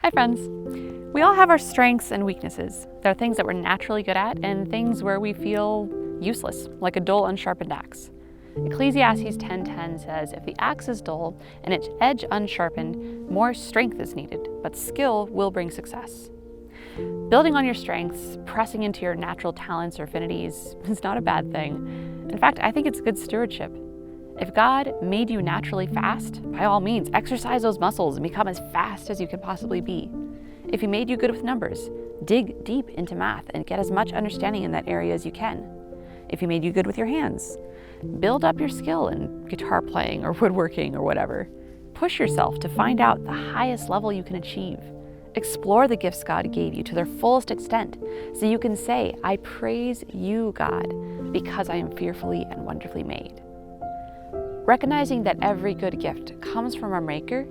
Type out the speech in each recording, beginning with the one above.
Hi friends! We all have our strengths and weaknesses. There are things that we're naturally good at and things where we feel useless, like a dull, unsharpened axe. Ecclesiastes 10:10 says, "If the axe is dull and its edge unsharpened, more strength is needed, but skill will bring success." Building on your strengths, pressing into your natural talents or affinities is not a bad thing. In fact, I think it's good stewardship. If God made you naturally fast, by all means, exercise those muscles and become as fast as you can possibly be. If He made you good with numbers, dig deep into math and get as much understanding in that area as you can. If He made you good with your hands, build up your skill in guitar playing or woodworking or whatever. Push yourself to find out the highest level you can achieve. Explore the gifts God gave you to their fullest extent so you can say, "I praise you, God, because I am fearfully and wonderfully made." Recognizing that every good gift comes from our Maker,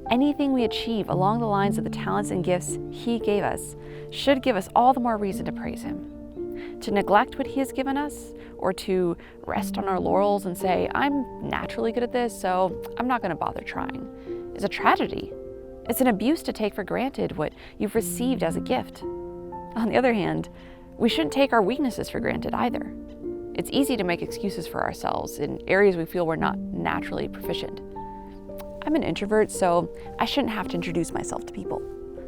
anything we achieve along the lines of the talents and gifts He gave us should give us all the more reason to praise Him. To neglect what He has given us, or to rest on our laurels and say, "I'm naturally good at this, so I'm not going to bother trying," is a tragedy. It's an abuse to take for granted what you've received as a gift. On the other hand, we shouldn't take our weaknesses for granted either. It's easy to make excuses for ourselves in areas we feel we're not naturally proficient. I'm an introvert, so I shouldn't have to introduce myself to people.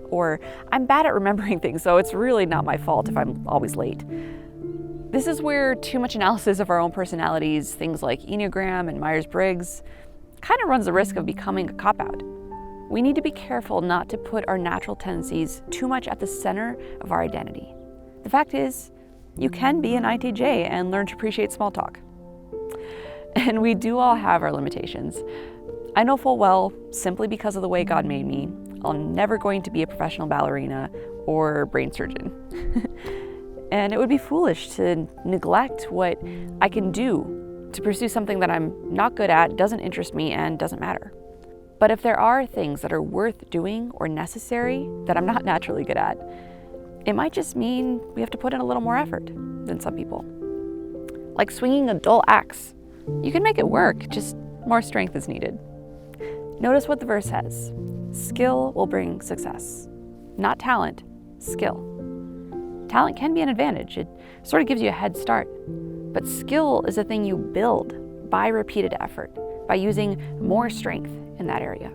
Or I'm bad at remembering things, so it's really not my fault if I'm always late. This is where too much analysis of our own personalities, things like Enneagram and Myers-Briggs, kind of runs the risk of becoming a cop-out. We need to be careful not to put our natural tendencies too much at the center of our identity. The fact is, you can be an ITJ and learn to appreciate small talk. And we do all have our limitations. I know full well, simply because of the way God made me, I'm never going to be a professional ballerina or brain surgeon. And it would be foolish to neglect what I can do to pursue something that I'm not good at, doesn't interest me, and doesn't matter. But if there are things that are worth doing or necessary that I'm not naturally good at, it might just mean we have to put in a little more effort than some people. Like swinging a dull axe. You can make it work, just more strength is needed. Notice what the verse says. Skill will bring success. Not talent, skill. Talent can be an advantage. It sort of gives you a head start. But skill is a thing you build by repeated effort, by using more strength in that area.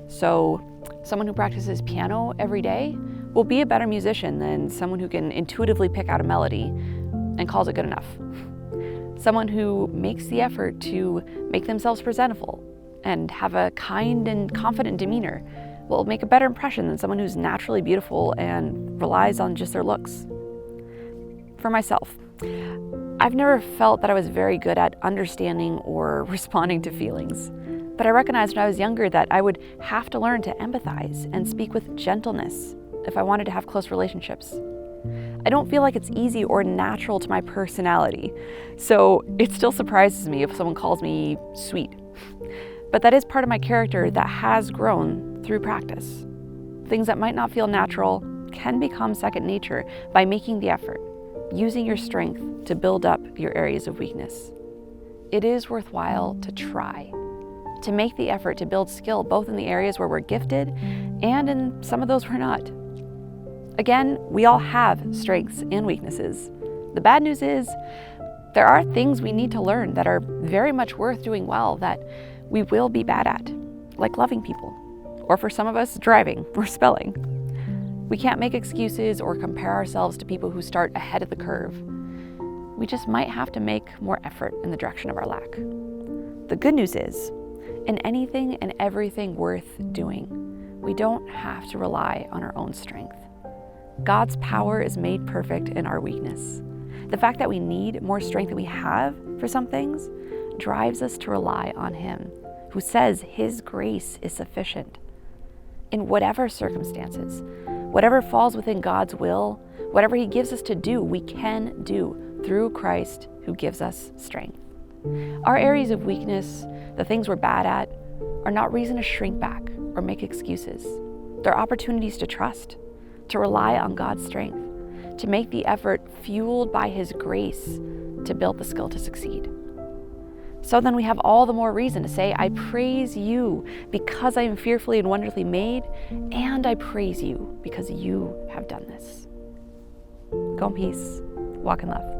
So, someone who practices piano every day will be a better musician than someone who can intuitively pick out a melody and calls it good enough. Someone who makes the effort to make themselves presentable and have a kind and confident demeanor will make a better impression than someone who's naturally beautiful and relies on just their looks. For myself, I've never felt that I was very good at understanding or responding to feelings. But I recognized when I was younger that I would have to learn to empathize and speak with gentleness if I wanted to have close relationships. I don't feel like it's easy or natural to my personality, so it still surprises me if someone calls me sweet. But that is part of my character that has grown through practice. Things that might not feel natural can become second nature by making the effort, using your strength to build up your areas of weakness. It is worthwhile to try, to make the effort to build skill both in the areas where we're gifted and in some of those we're not. Again, we all have strengths and weaknesses. The bad news is there are things we need to learn that are very much worth doing well that we will be bad at, like loving people, or for some of us, driving or spelling. We can't make excuses or compare ourselves to people who start ahead of the curve. We just might have to make more effort in the direction of our lack. The good news is, in anything and everything worth doing, we don't have to rely on our own strength. God's power is made perfect in our weakness. The fact that we need more strength than we have for some things drives us to rely on Him, who says His grace is sufficient. In whatever circumstances, whatever falls within God's will, whatever He gives us to do, we can do through Christ who gives us strength. Our areas of weakness, the things we're bad at, are not reason to shrink back or make excuses. They're opportunities to trust, to rely on God's strength, to make the effort fueled by His grace to build the skill to succeed. So then we have all the more reason to say, I praise you because I am fearfully and wonderfully made, and I praise you because you have done this. Go in peace. Walk in love.